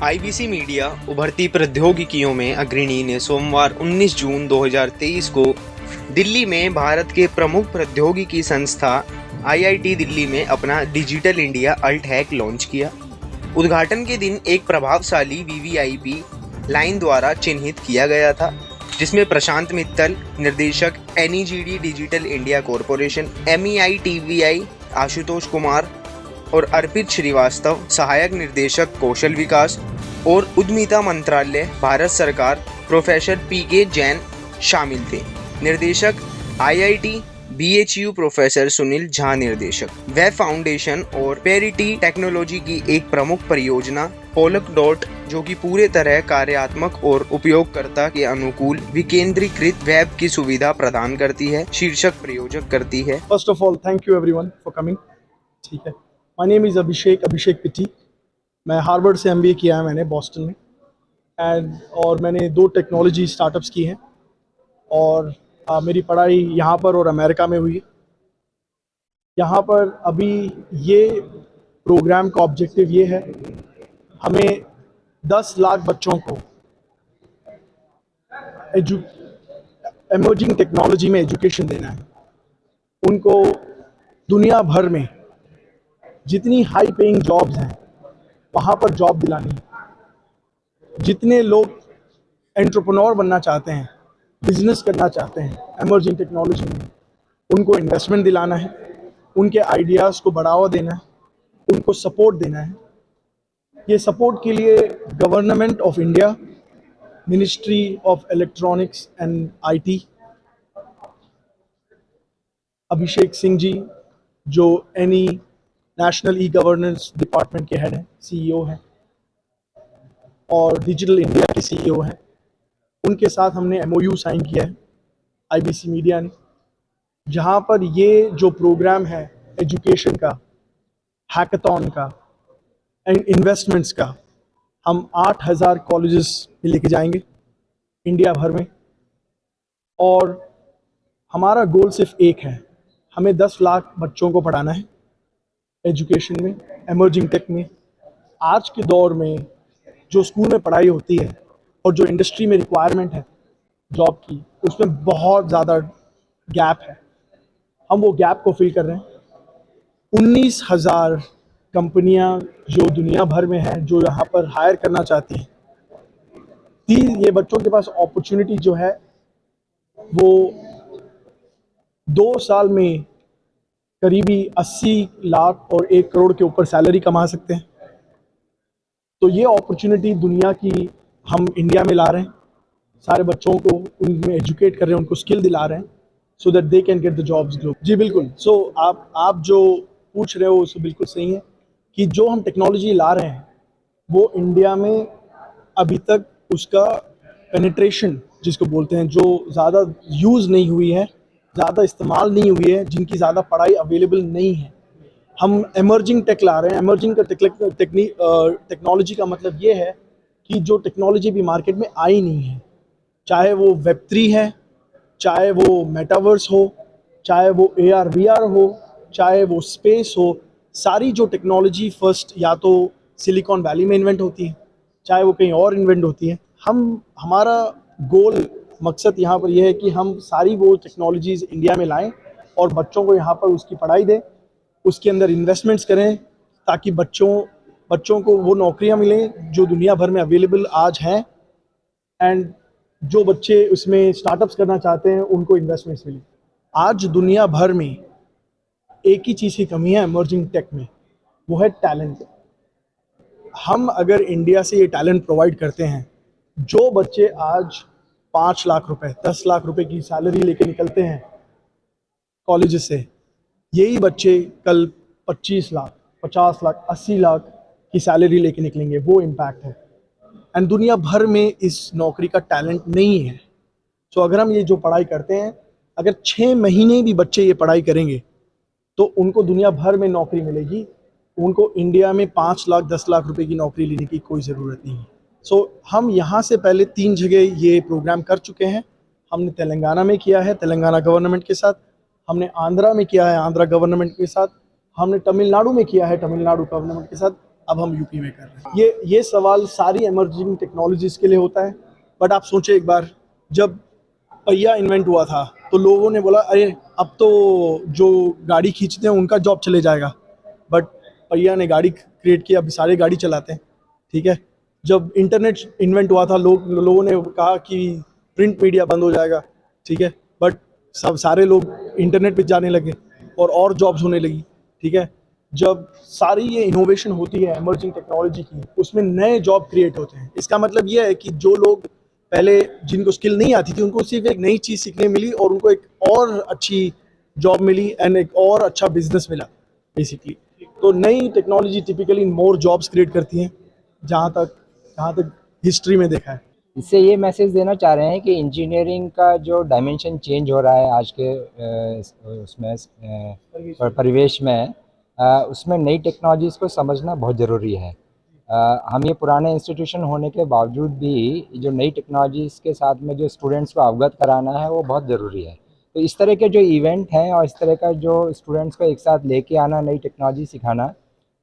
IBC media उभरती प्रौद्योगिकियों में अग्रणी ने सोमवार 19 जून 2023 को दिल्ली में भारत के प्रमुख प्रौद्योगिकी संस्था आईआईटी दिल्ली में अपना digital India alt hack launch किया। उद्घाटन के दिन एक प्रभावशाली वीवीआईपी लाइन द्वारा चिन्हित किया गया था, जिसमें प्रशांत मित्तल, निर्देशक NeGD digital India corporation, MeitY Ashutosh Kumar और अर्पित श्रीवास्तव, सहायक निर्देशक कौशल विकास और उद्यमिता मंत्रालय, भारत सरकार, प्रोफेसर पीके जैन शामिल थे। निर्देशक IIT BHU professor Sunil Jha, निर्देशक वेब फाउंडेशन और पेरिटी टेक्नोलॉजी की एक प्रमुख परियोजना पोलक डॉट, जो कि पूरे तरह कार्यात्मक और उपयोगकर्ता के अनुकूल विकेंद्रीकृत वेब की सुविधा प्रदान करती है, शीर्षक प्रयोजक करती है। First of all, thank you everyone for coming. ठीक है, माय नेम इज़ अभिषेक पिटी। मैं हार्वर्ड से एमबीए किया है मैंने बॉस्टन में, और मैंने 2 टेक्नोलॉजी स्टार्टअप्स की हैं और मेरी पढ़ाई यहाँ पर और अमेरिका में हुई है। यहाँ पर अभी ये प्रोग्राम का ऑब्जेक्टिव ये है, हमें 10 लाख बच्चों को एमर्जिंग टेक्नोलॉजी में एजुकेशन देना है। उनको दुनिया भर में जितनी हाई पेइंग जॉब्स हैं वहाँ पर जॉब दिलानी है। जितने लोग एंटरप्रेन्योर बनना चाहते हैं, बिजनेस करना चाहते हैं एमर्जिंग टेक्नोलॉजी में, उनको इन्वेस्टमेंट दिलाना है, उनके आइडियाज़ को बढ़ावा देना है, उनको सपोर्ट देना है। ये सपोर्ट के लिए government of India, ministry of electronics and IT, Abhishek Singh ji जो नेशनल ई गवर्नेंस डिपार्टमेंट के हेड हैं, सीईओ हैं, और डिजिटल इंडिया के सीईओ हैं, उनके साथ हमने एमओयू साइन किया है आईबीसी मीडिया ने, जहां पर ये जो प्रोग्राम है एजुकेशन का, हैकाथॉन का एंड इन्वेस्टमेंट्स का, हम 8000 कॉलेजेस में लेके जाएंगे इंडिया भर में। और हमारा गोल सिर्फ एक है, हमें 10 लाख बच्चों को पढ़ाना है एजुकेशन में, एमर्जिंग टेक में। आज के दौर में जो स्कूल में पढ़ाई होती है और जो इंडस्ट्री में रिक्वायरमेंट है जॉब की, उसमें बहुत ज़्यादा गैप है। हम वो गैप को फिल कर रहे हैं। 19,000 कंपनियां जो दुनिया भर में हैं, जो यहाँ पर हायर करना चाहती हैं, ये बच्चों के पास अपॉर्चुनिटी जो है वो 2 साल में करीबी 80 लाख और 1 करोड़ के ऊपर सैलरी कमा सकते हैं। तो ये अपॉर्चुनिटी दुनिया की हम इंडिया में ला रहे हैं, सारे बच्चों को उनमें एजुकेट कर रहे हैं, उनको स्किल दिला रहे हैं, so that they can get the jobs global. जी बिल्कुल। सो आप जो पूछ रहे हो उसको बिल्कुल सही है कि जो हम टेक्नोलॉजी ला रहे हैं वो इंडिया में अभी तक उसका पेनिट्रेशन जिसको बोलते हैं, जो ज़्यादा यूज़ नहीं हुई है, ज़्यादा इस्तेमाल नहीं हुई है, जिनकी ज़्यादा पढ़ाई अवेलेबल नहीं है। हम एमर्जिंग टेक ला रहे हैं। एमर्जिंग का टेक्नोलॉजी का मतलब ये है कि जो टेक्नोलॉजी भी मार्केट में आई नहीं है, चाहे वो वेब3 है, चाहे वो मेटावर्स हो, चाहे वो AR VR हो, चाहे वो स्पेस हो, सारी जो टेक्नोलॉजी फर्स्ट या तो सिलिकॉन वैली में इन्वेंट होती है, चाहे वो कहीं और इन्वेंट होती है। हमारा गोल मकसद यहाँ पर यह है कि हम सारी वो टेक्नोलॉजीज़ इंडिया में लाएं और बच्चों को यहाँ पर उसकी पढ़ाई दें, उसके अंदर इन्वेस्टमेंट्स करें, ताकि बच्चों को वो नौकरियाँ मिलें जो दुनिया भर में अवेलेबल आज हैं, एंड जो बच्चे उसमें स्टार्टअप्स करना चाहते हैं उनको इन्वेस्टमेंट्स मिलें। आज दुनिया भर में एक ही चीज़ की कमी है एमर्जिंग टेक में, वो है टैलेंट। हम अगर इंडिया से ये टैलेंट प्रोवाइड करते हैं, जो बच्चे आज 5 लाख रुपए, 10 लाख रुपए की सैलरी लेके निकलते हैं कॉलेज से, यही बच्चे कल 25 लाख, 50 लाख, 80 लाख की सैलरी लेके निकलेंगे। वो इम्पैक्ट है, एंड दुनिया भर में इस नौकरी का टैलेंट नहीं है। सो अगर हम ये जो पढ़ाई करते हैं, अगर 6 महीने भी बच्चे ये पढ़ाई करेंगे तो उनको दुनिया भर में नौकरी मिलेगी। उनको इंडिया में 5 लाख 10 लाख रुपए की नौकरी लेने की कोई ज़रूरत नहीं है। सो हम यहाँ से पहले 3 जगह ये प्रोग्राम कर चुके हैं। हमने तेलंगाना में किया है तेलंगाना गवर्नमेंट के साथ, हमने आंध्रा में किया है आंध्रा गवर्नमेंट के साथ, हमने तमिलनाडु में किया है तमिलनाडु गवर्नमेंट के साथ। अब हम यूपी में कर रहे हैं। ये सवाल सारी इमर्जिंग टेक्नोलॉजीज के लिए होता है। बट आप सोचिए एक बार, जब पहिया इन्वेंट हुआ था तो लोगों ने बोला अरे अब तो जो गाड़ी खींचते हैं उनका जॉब चले जाएगा। बट पहिया ने गाड़ी क्रिएट किया, अभी सारे गाड़ी चलाते हैं। ठीक है। जब इंटरनेट इन्वेंट हुआ था लोगों ने कहा कि प्रिंट मीडिया बंद हो जाएगा। ठीक है। बट सब सारे लोग इंटरनेट पे जाने लगे और जॉब्स होने लगी। ठीक है। जब सारी ये इनोवेशन होती है इमर्जिंग टेक्नोलॉजी की, उसमें नए जॉब क्रिएट होते हैं। इसका मतलब ये है कि जो लोग पहले जिनको स्किल नहीं आती थी उनको सिर्फ एक नई चीज़ सीखने मिली और उनको एक और अच्छी जॉब मिली एंड एक और अच्छा बिजनेस मिला बेसिकली। तो नई technology typically more jobs create करती हैं, जहाँ तक हिस्ट्री में देखा है। इससे ये मैसेज देना चाह रहे हैं कि इंजीनियरिंग का जो डायमेंशन चेंज हो रहा है आज के उसमें परिवेश में, उसमें नई टेक्नोलॉजीज़ को समझना बहुत ज़रूरी है। हम ये पुराने इंस्टीट्यूशन होने के बावजूद भी जो नई टेक्नोलॉजीज़ के साथ में जो स्टूडेंट्स को अवगत कराना है वो बहुत ज़रूरी है। तो इस तरह के जो इवेंट हैं और इस तरह का जो स्टूडेंट्स को एक साथ लेके आना, नई टेक्नोलॉजी सिखाना,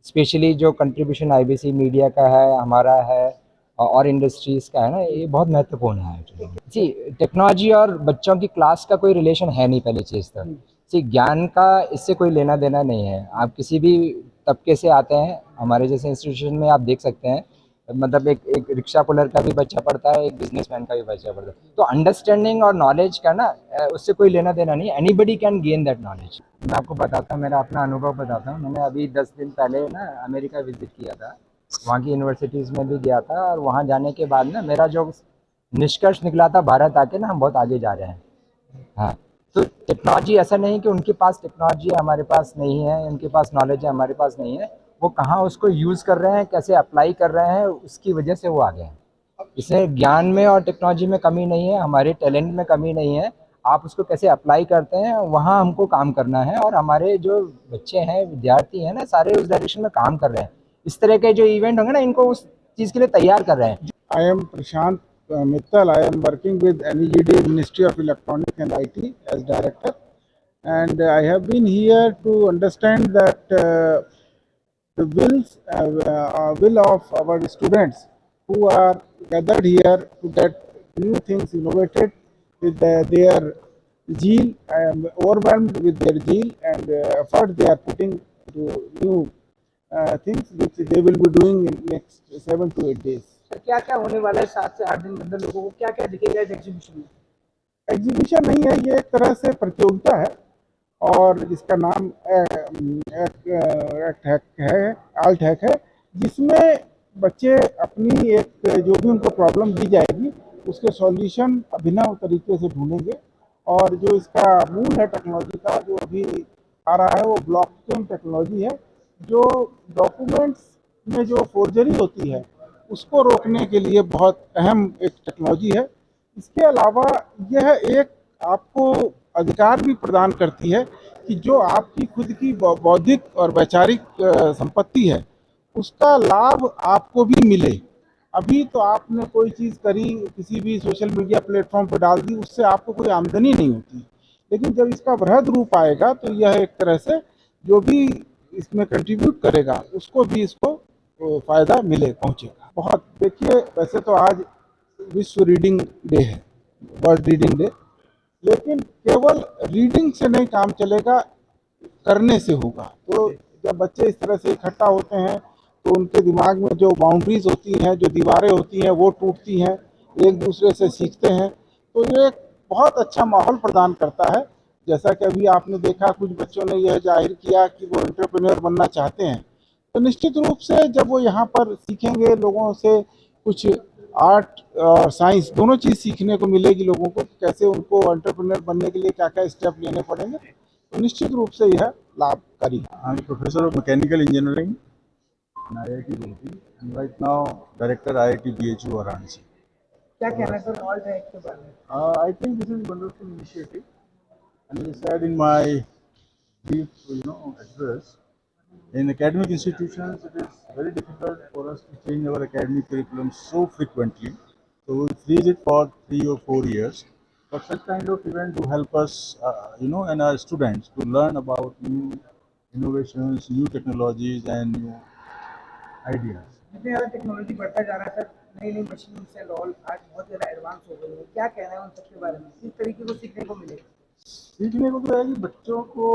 स्पेशली जो कंट्रीब्यूशन आईबीसी मीडिया का है, हमारा है और इंडस्ट्रीज़ का है ना, ये बहुत महत्वपूर्ण है एक्चुअली। जी, टेक्नोलॉजी और बच्चों की क्लास का कोई रिलेशन है नहीं पहली चीज़ तो। जी, ज्ञान का इससे कोई लेना देना नहीं है। आप किसी भी तबके से आते हैं, हमारे जैसे इंस्टीट्यूशन में आप देख सकते हैं, मतलब एक रिक्शा पुलर का भी बच्चा पढ़ता है, एक बिजनेसमैन का भी बच्चा पढ़ता है। तो अंडरस्टैंडिंग और नॉलेज का ना उससे कोई लेना देना नहीं है। Anybody can gain that knowledge. मैं आपको बताता हूँ, मेरा अपना अनुभव बताता हूँ। मैंने अभी 10 दिन पहले ना अमेरिका विजिट किया था, वहाँ की यूनिवर्सिटीज़ में भी गया था, और वहाँ जाने के बाद ना मेरा जो निष्कर्ष निकला था, भारत आके ना हम बहुत आगे जा रहे हैं। हाँ, तो टेक्नोलॉजी ऐसा नहीं कि उनके पास टेक्नोलॉजी है हमारे पास नहीं है, उनके पास नॉलेज है हमारे पास नहीं है। वो कहाँ उसको यूज़ कर रहे हैं, कैसे अप्लाई कर रहे हैं, उसकी वजह से वो आगे हैं। इसमें ज्ञान में और टेक्नोलॉजी में कमी नहीं है, हमारे टैलेंट में कमी नहीं है। आप उसको कैसे अप्लाई करते हैं, वहाँ हमको काम करना है। और हमारे जो बच्चे हैं, विद्यार्थी हैं ना, सारे उस डायरेक्शन में काम कर रहे हैं। इस तरह के जो इवेंट होंगे ना, इनको उस चीज़ के लिए तैयार कर रहे हैं। I am Prashant Mittal. I am working with NEGD, Ministry of Electronics and IT, as director, and I have been here to understand that the will of our students who are gathered here to get new things innovated with their zeal. I am overwhelmed with their zeal and effort they are putting to new things which they will be doing in next 7 to 8 days. क्या क्या होने वाला है 7 से 8 दिन के अंदर, लोगों को क्या क्या दिखेगा इस एग्जीबिशन में? एग्जीबिशन नहीं है, ये एक तरह से प्रतियोगिता है और जिसका नाम आल्ट हैक है, जिसमें बच्चे अपनी एक जो भी उनको प्रॉब्लम दी जाएगी उसके सॉल्यूशन अभिनव तरीके से ढूंढेंगे। और जो इसका मूल है टेक्नोलॉजी का, जो अभी आ रहा है, वो ब्लॉकचेन टेक्नोलॉजी है, जो डॉक्यूमेंट्स में जो फोर्जरी होती है उसको रोकने के लिए बहुत अहम एक टेक्नोलॉजी है। इसके अलावा यह एक आपको अधिकार भी प्रदान करती है कि जो आपकी खुद की बौद्धिक और वैचारिक संपत्ति है उसका लाभ आपको भी मिले। अभी तो आपने कोई चीज़ करी, किसी भी सोशल मीडिया प्लेटफॉर्म पर डाल दी, उससे आपको कोई आमदनी नहीं होती, लेकिन जब इसका वृहद रूप आएगा तो यह एक तरह से जो भी इसमें कंट्रीब्यूट करेगा उसको भी इसको फ़ायदा पहुँचेगा। बहुत देखिए, वैसे तो आज विश्व रीडिंग डे है, वर्ल्ड रीडिंग डे, लेकिन केवल रीडिंग से नहीं काम चलेगा, करने से होगा। तो जब बच्चे इस तरह से इकट्ठा होते हैं तो उनके दिमाग में जो बाउंड्रीज होती हैं, जो दीवारें होती हैं, वो टूटती हैं, एक दूसरे से सीखते हैं, तो ये एक बहुत अच्छा माहौल प्रदान करता है। जैसा कि अभी आपने देखा, कुछ बच्चों ने यह जाहिर किया कि वो एंटरप्रेन्योर बनना चाहते हैं, तो निश्चित रूप से जब वो यहाँ पर सीखेंगे, लोगों से कुछ आर्ट और साइंस दोनों चीज़ सीखने को मिलेगी लोगों को, कैसे उनको एंटरप्रेन्योर बनने के लिए क्या क्या स्टेप लेने पड़ेंगे, तो निश्चित रूप से यह लाभकारी है। I'm Professor of Mechanical Engineering in IIT Roorkee and right now Director IIT BHU Varanasi. क्या कहना है सर ऑल्ट हैक के बारे में? I think this is a wonderful initiative, and as I said in my brief, address, in academic institutions it is very difficult for us to change our academic curriculum so frequently. So we freeze it for 3 or 4 years. But such kind of event to help us, and our students to learn about new innovations, new technologies, and ideas. जितने ज़्यादा technology बढ़ता जा रहा है sir, नई नई machine and all आज बहुत ज़्यादा एडवांस हो गई है, क्या कहना है उन सबके बारे में, किस तरीके को सीखने को मिलेगा? सीखने को तो है कि बच्चों को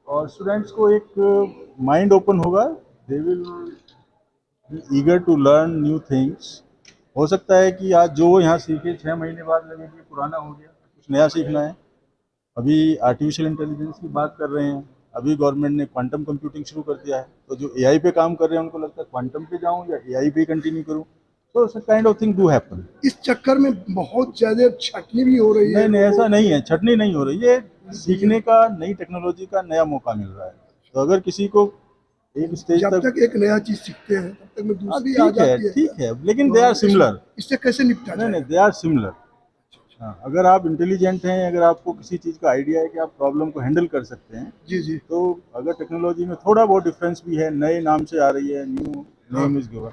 और स्टूडेंट्स को एक माइंड ओपन होगा, they will be eager to learn new things. हो सकता है कि आज जो यहाँ सीखे 6 महीने बाद लगे कि पुराना हो गया, कुछ नया सीखना है. अभी आर्टिफिशियल इंटेलिजेंस की बात कर रहे हैं, अभी गवर्नमेंट ने क्वांटम कंप्यूटिंग शुरू कर दिया है, तो जो एआई पे काम कर रहे हैं उनको लगता है क्वांटम पे जाऊं या एआई पे कंटिन्यू करूं. तो kind of thing do happen. इस चक्कर में बहुत ज्यादा छटनी भी हो रही है। नहीं, ऐसा नहीं है, छटनी नहीं हो रही है. सीखने का, नई टेक्नोलॉजी का नया मौका मिल रहा है. तो अगर किसी को एक स्टेज जब तक एक नया चीज सीखते हैं तब तक में दूसरी आ जाती है। ठीक है, लेकिन दे आर सिमिलर. इससे कैसे निपटा जाए? नहीं, दे आर सिमिलर. हाँ, अगर आप इंटेलिजेंट हैं, अगर आपको किसी चीज़ का आइडिया है कि आप प्रॉब्लम को हैंडल कर सकते हैं, जी जी, तो अगर टेक्नोलॉजी में थोड़ा बहुत डिफरेंस भी है, नए नाम से आ रही है, न्यू नेम इज गिवन.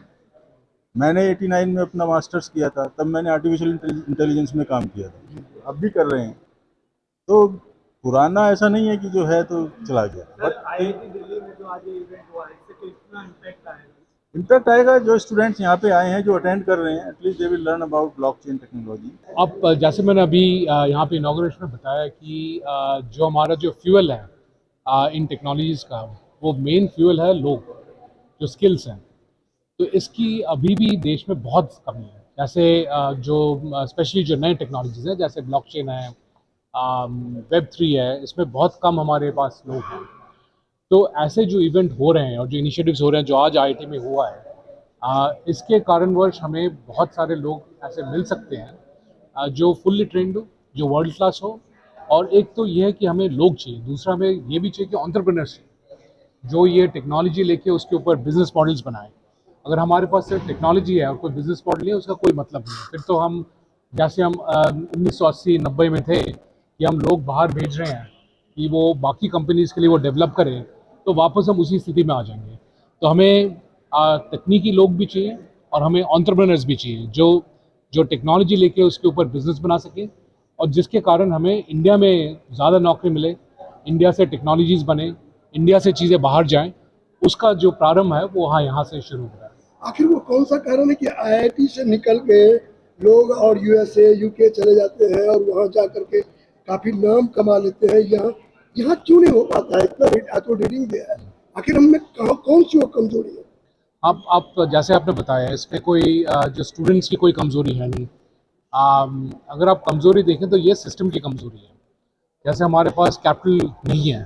मैंने 89 में अपना मास्टर्स किया था, तब मैंने आर्टिफिशियल इंटेलिजेंस में काम किया था, अब भी कर रहे हैं. तो पुराना ऐसा नहीं है कि जो है तो चला गया. बट आईआईटी दिल्ली में जो आज ये इवेंट हुआ है, इससे कितना इम्पैक्ट आएगा? इम्पैक्ट आएगा. जो स्टूडेंट्स यहाँ पे आए हैं, जो अटेंड कर रहे हैं, at least they will learn about blockchain technology. अब जैसे मैंने अभी यहाँ पे इनाग्रेशन में बताया कि जो हमारा जो फ्यूल है इन टेक्नोलॉजीज़ का, वो मेन फ्यूल है लोग, जो स्किल्स हैं. तो इसकी अभी भी देश में बहुत कमी है. जैसे जो स्पेशली जो नए टेक्नोलॉजीज़ हैं, जैसे ब्लॉकचेन है, Web3 है, इसमें बहुत कम हमारे पास लोग हैं. तो ऐसे जो इवेंट हो रहे हैं और जो इनिशिएटिव्स हो रहे हैं, जो आज आईआईटी में हुआ है, इसके कारणवश हमें बहुत सारे लोग ऐसे मिल सकते हैं जो फुल्ली ट्रेंड हो, जो वर्ल्ड क्लास हो. और एक तो ये है कि हमें लोग चाहिए, दूसरा हमें ये भी चाहिए कि एंटरप्रेन्योर्स जो ये टेक्नोलॉजी लेके उसके ऊपर बिजनेस मॉडल्स बनाएं. अगर हमारे पास सिर्फ टेक्नोलॉजी है और कोई बिजनेस मॉडल नहीं है, उसका कोई मतलब नहीं है. फिर तो हम जैसे हम 1980-90 में थे कि हम लोग बाहर भेज रहे हैं कि वो बाकी कंपनीज़ के लिए वो डेवलप करें, तो वापस हम उसी स्थिति में आ जाएंगे. तो हमें तकनीकी लोग भी चाहिए और हमें एंटरप्रेन्योर्स भी चाहिए जो टेक्नोलॉजी लेके उसके ऊपर बिजनेस बना सके, और जिसके कारण हमें इंडिया में ज़्यादा नौकरी मिले, इंडिया से टेक्नोलॉजीज़ बने, इंडिया से चीज़ें बाहर जाएं. उसका जो प्रारंभ है वो यहाँ से शुरू हो रहा है. आखिर वो कौन सा कारण है कि आईआईटी से निकल के लोग और यूएसए यूके चले जाते हैं और वहाँ जा करके काफी नाम कमा लेते हैं? यहाँ क्यों नहीं हो पाता है? इतना तो रीडिंग दिया है, आखिर हम में कौन सी वो कमजोरी है? आप जैसे आपने बताया, इसमें कोई जो स्टूडेंट्स की कोई कमज़ोरी है नहीं. अगर आप कमज़ोरी देखें तो ये सिस्टम की कमज़ोरी है. जैसे हमारे पास कैपिटल नहीं है,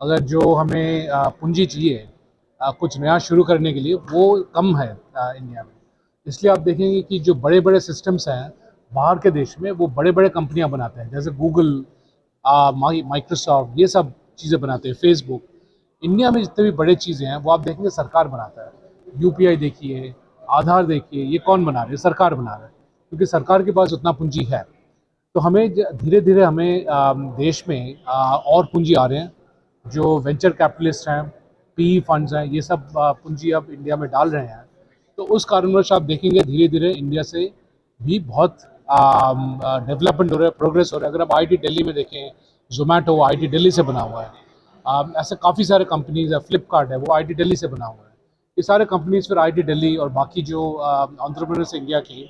अगर जो हमें पूंजी चाहिए कुछ नया शुरू करने के लिए, वो कम है इंडिया में. इसलिए आप देखेंगे कि जो बड़े बड़े सिस्टम्स हैं बाहर के देश में, वो बड़े बड़े कंपनियां बनाते हैं, जैसे गूगल, माइक्रोसॉफ्ट, ये सब चीज़ें बनाते हैं, फेसबुक. इंडिया में जितने भी बड़े चीज़ें हैं वो आप देखेंगे सरकार बनाता है. यूपीआई देखिए, आधार देखिए, ये कौन बना रहे हैं? सरकार बना रहा है, क्योंकि सरकार के पास उतना पूंजी है. तो हमें धीरे धीरे हमें देश में और पूंजी आ रहे हैं, जो वेंचर कैपिटलिस्ट हैं, पी फंड्स हैं, ये सब पूंजी अब इंडिया में डाल रहे हैं. तो उस कारणवश आप देखेंगे धीरे धीरे इंडिया से भी बहुत डेवलपमेंट हो रहा है, प्रोग्रेस हो रहा है. अगर आप आईआईटी दिल्ली में देखें, जोमेटो आईआईटी दिल्ली से बना हुआ है. ऐसे काफ़ी सारे कंपनीज है, फ्लिपकार्ट है, वो आईआईटी दिल्ली से बना हुआ है. ये सारे कंपनीज फिर आईआईटी दिल्ली और बाकी जो एंटरप्रेन्योर्स इंडिया के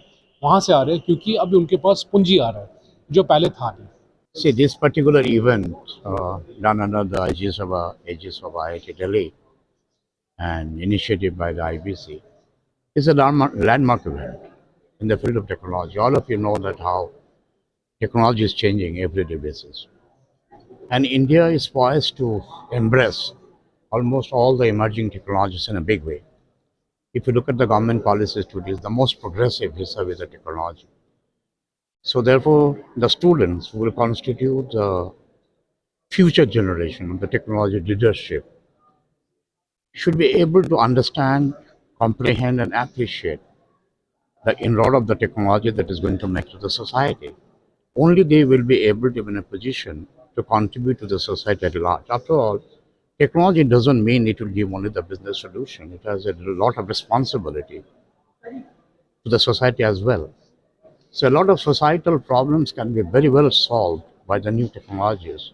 वहाँ से आ रहे हैं, क्योंकि अभी उनके पास पूंजी आ रहा है जो पहले था नहीं. See, this particular event done under the aegis of IIT Delhi and initiated by the IBC is a landmark event in the field of technology. All of you know that how technology is changing every day basis. And India is poised to embrace almost all the emerging technologies in a big way. If you look at the government policies today, it's the most progressive vis-a-vis the technology. So therefore, the students who will constitute the future generation of the technology leadership should be able to understand, comprehend and appreciate the inroad of the technology that is going to make to the society. Only they will be able to be in a position to contribute to the society at large. After all, technology doesn't mean it will give only the business solution. It has a lot of responsibility to the society as well. So a lot of societal problems can be very well solved by the new technologies.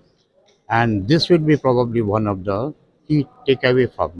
And this will be probably one of the key takeaway from